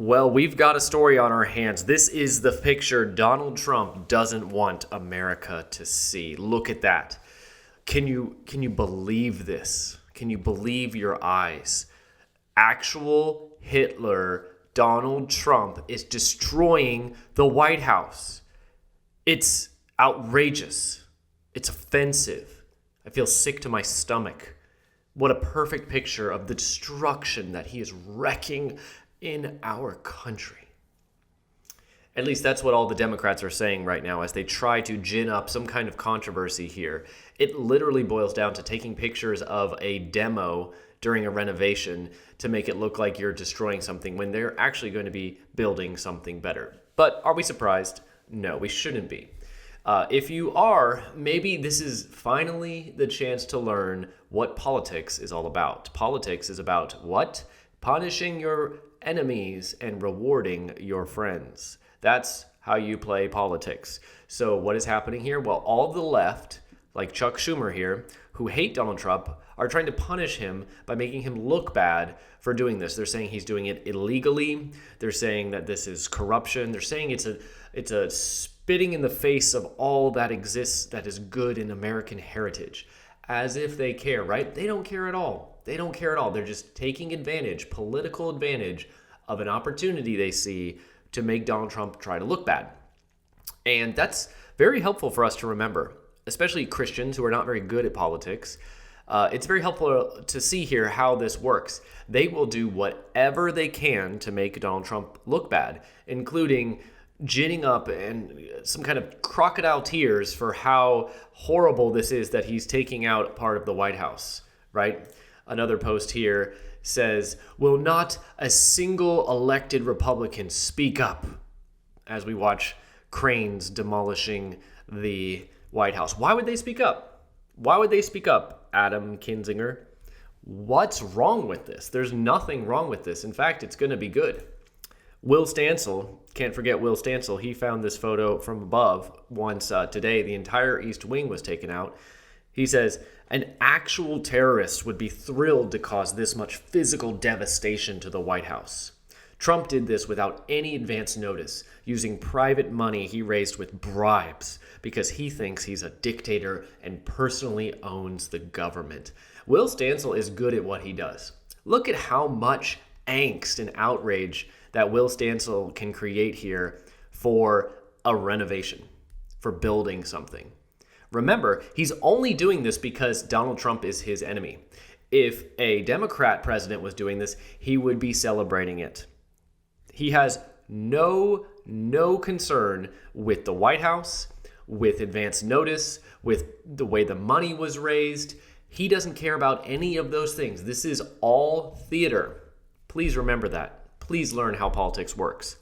Well, we've got a story on our hands. This is the picture Donald Trump doesn't want America to see. Look at that. Can you believe this? Can you believe your eyes? Actual Hitler, Donald Trump, is destroying the White House. It's outrageous. It's offensive. I feel sick to my stomach. What a perfect picture of the destruction that he is wrecking in our country. At least that's what all the Democrats are saying right now as they try to gin up some kind of controversy here. It literally boils down to taking pictures of a demo during a renovation to make it look like you're destroying something when they're actually going to be building something better. But are we surprised? No, we shouldn't be. If you are, maybe this is finally the chance to learn what politics is all about. Politics is about what? Punishing your enemies and rewarding your friends. That's how you play politics. So what is happening here? Well, all of the left, like Chuck Schumer here, who hate Donald Trump, are trying to punish him by making him look bad for doing this. They're saying he's doing it illegally. They're saying that this is corruption. They're saying it's a spitting in the face of all that exists that is good in American heritage. As if they care, right? They don't care at all. They don't care at all. They're just taking advantage, political advantage, of an opportunity they see to make Donald Trump try to look bad. And that's very helpful for us to remember, especially Christians who are not very good at politics. It's very helpful to see here how this works. They will do whatever they can to make Donald Trump look bad, including ginning up and some kind of crocodile tears for how horrible this is that he's taking out part of the White House, right? Another post here says, "Will not a single elected Republican speak up?" As we watch cranes demolishing the White House. Why would they speak up? Why would they speak up, Adam Kinzinger? What's wrong with this? There's nothing wrong with this. In fact, it's going to be good. Will Stansel, can't forget Will Stansel, he found this photo from above once today. The entire East Wing was taken out. He says, "An actual terrorist would be thrilled to cause this much physical devastation to the White House. Trump did this without any advance notice, using private money he raised with bribes because he thinks he's a dictator and personally owns the government." Will Stansel is good at what he does. Look at how much angst and outrage that Will Stansel can create here for a renovation, for building something. Remember, he's only doing this because Donald Trump is his enemy. If a Democrat president was doing this, he would be celebrating it. He has no concern with the White House, with advance notice, with the way the money was raised. He doesn't care about any of those things. This is all theater. Please remember that. Please learn how politics works.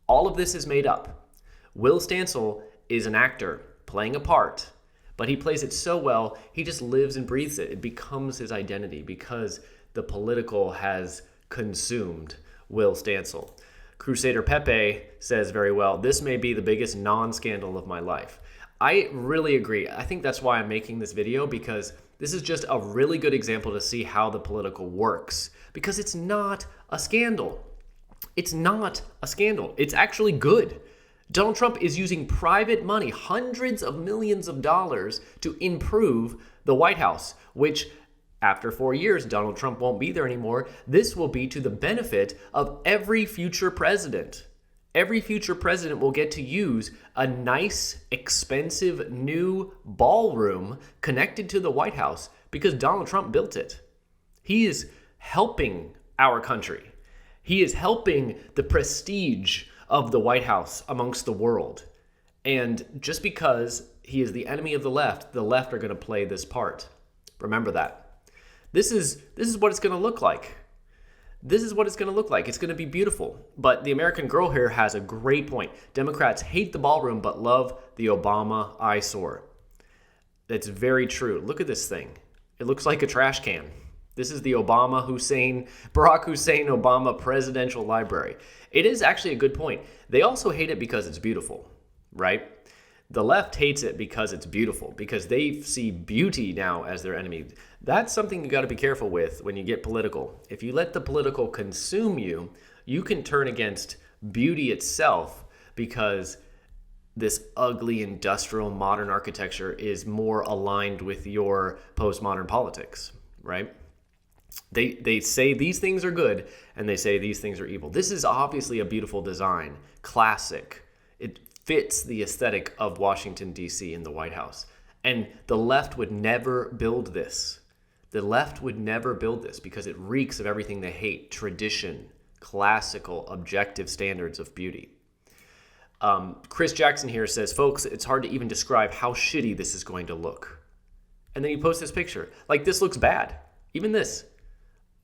All of this is made up. Will Stansel is an actor playing a part, but he plays it so well, he just lives and breathes it. It becomes his identity because the political has consumed Will Stansel. Crusader Pepe says very well, "This may be the biggest non-scandal of my life." I really agree. I think that's why I'm making this video, because this is just a really good example to see how the political works. Because it's not a scandal. It's not a scandal. It's actually good. Donald Trump is using private money, hundreds of millions of dollars, to improve the White House, which after 4 years, Donald Trump won't be there anymore. This will be to the benefit of every future president. Every future president will get to use a nice, expensive, new ballroom connected to the White House because Donald Trump built it. He is helping our country. He is helping the prestige of the White House amongst the world. And just because he is the enemy of the left are going to play this part. Remember that. This is what it's going to look like. This is what it's going to look like. It's going to be beautiful. But the American Girl here has a great point. Democrats hate the ballroom but love the Obama eyesore. That's very true. Look at this thing. It looks like a trash can. This is the Barack Hussein Obama Presidential Library. It is actually a good point. They also hate it because it's beautiful, right? The left hates it because it's beautiful, because they see beauty now as their enemy. That's something you got to be careful with when you get political. If you let the political consume you, You can turn against beauty itself because this ugly industrial modern architecture is more aligned with your postmodern politics, right? They say these things are good and they say these things are evil. This is obviously a beautiful design, classic. It fits the aesthetic of Washington, D.C. and the White House. And the left would never build this. The left would never build this because it reeks of everything they hate: tradition, classical, objective standards of beauty. Chris Jackson here says, folks, it's hard to even describe how shitty this is going to look. And then you post this picture. Like, this looks bad. Even this.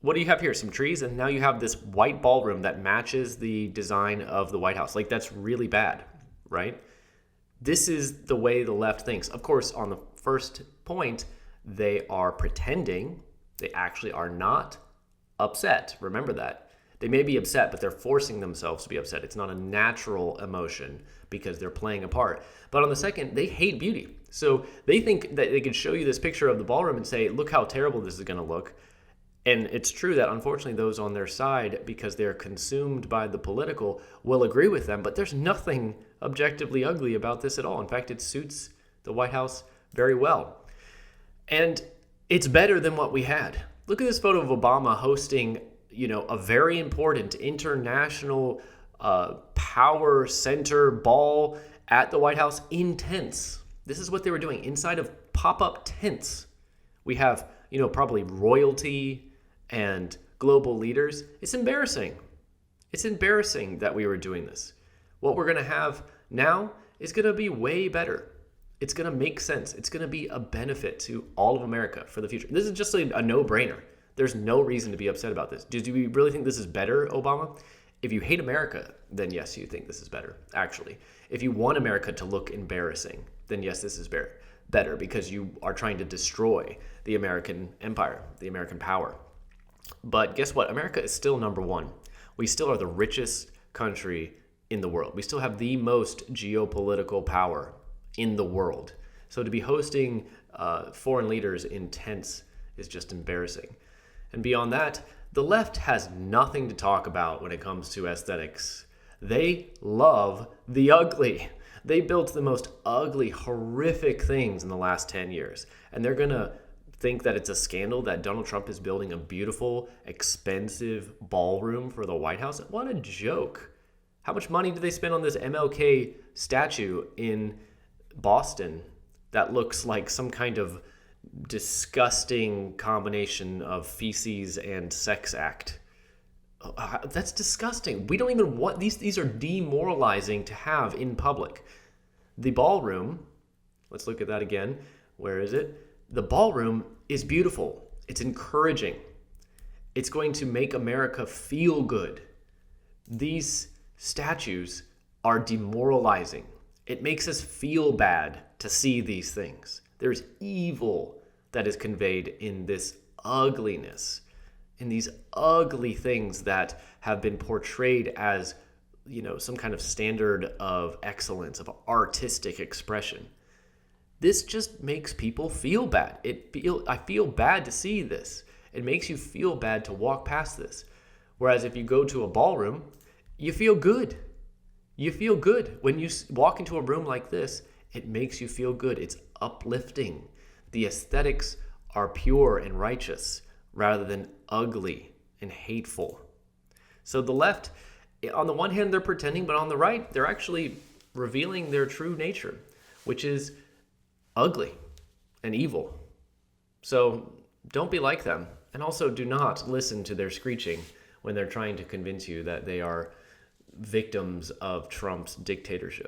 What do you have here? Some trees, and now you have this white ballroom that matches the design of the White House. Like, that's really bad, right? This is the way the left thinks. Of course, on the first point, they are pretending. They actually are not upset. Remember that. They may be upset, but they're forcing themselves to be upset. It's not a natural emotion because they're playing a part. But on the second, they hate beauty. So they think that they could show you this picture of the ballroom and say, look how terrible this is going to look. And it's true that unfortunately those on their side, because they're consumed by the political, will agree with them. But there's nothing objectively ugly about this at all. In fact, it suits the White House very well. And it's better than what we had. Look at this photo of Obama hosting, a very important international power center ball at the White House in tents. This is what they were doing inside of pop-up tents. We have, probably royalty and global leaders. It's embarrassing. It's embarrassing that we were doing this. What we're going to have now is going to be way better. It's going to make sense. It's going to be a benefit to all of America for the future. This is just a no-brainer. There's no reason to be upset about this. Do you really think this is better, Obama? If you hate America, then yes, you think this is better, actually. If you want America to look embarrassing, then yes, this is better because you are trying to destroy the American empire, the American power. But guess what? America is still number one. We still are the richest country in the world. We still have the most geopolitical power in the world. So to be hosting foreign leaders in tents is just embarrassing. And beyond that, the left has nothing to talk about when it comes to aesthetics. They love the ugly. They built the most ugly, horrific things in the last 10 years. And they're going to think that it's a scandal that Donald Trump is building a beautiful, expensive ballroom for the White House. What a joke. How much money did they spend on this MLK statue in Boston that looks like some kind of disgusting combination of feces and sex act? That's disgusting. We don't even want these are demoralizing to have in public. The ballroom, let's look at that again. Where is it? The ballroom is beautiful. It's encouraging. It's going to make America feel good. These statues are demoralizing. It makes us feel bad to see these things. There's evil that is conveyed in this ugliness, in these ugly things that have been portrayed as, some kind of standard of excellence, of artistic expression. This just makes people feel bad. I feel bad to see this. It makes you feel bad to walk past this. Whereas if you go to a ballroom, you feel good. You feel good. When you walk into a room like this, it makes you feel good. It's uplifting. The aesthetics are pure and righteous rather than ugly and hateful. So the left, on the one hand, they're pretending, but on the right, they're actually revealing their true nature, which is ugly and evil. So don't be like them. And also do not listen to their screeching when they're trying to convince you that they are victims of Trump's dictatorship.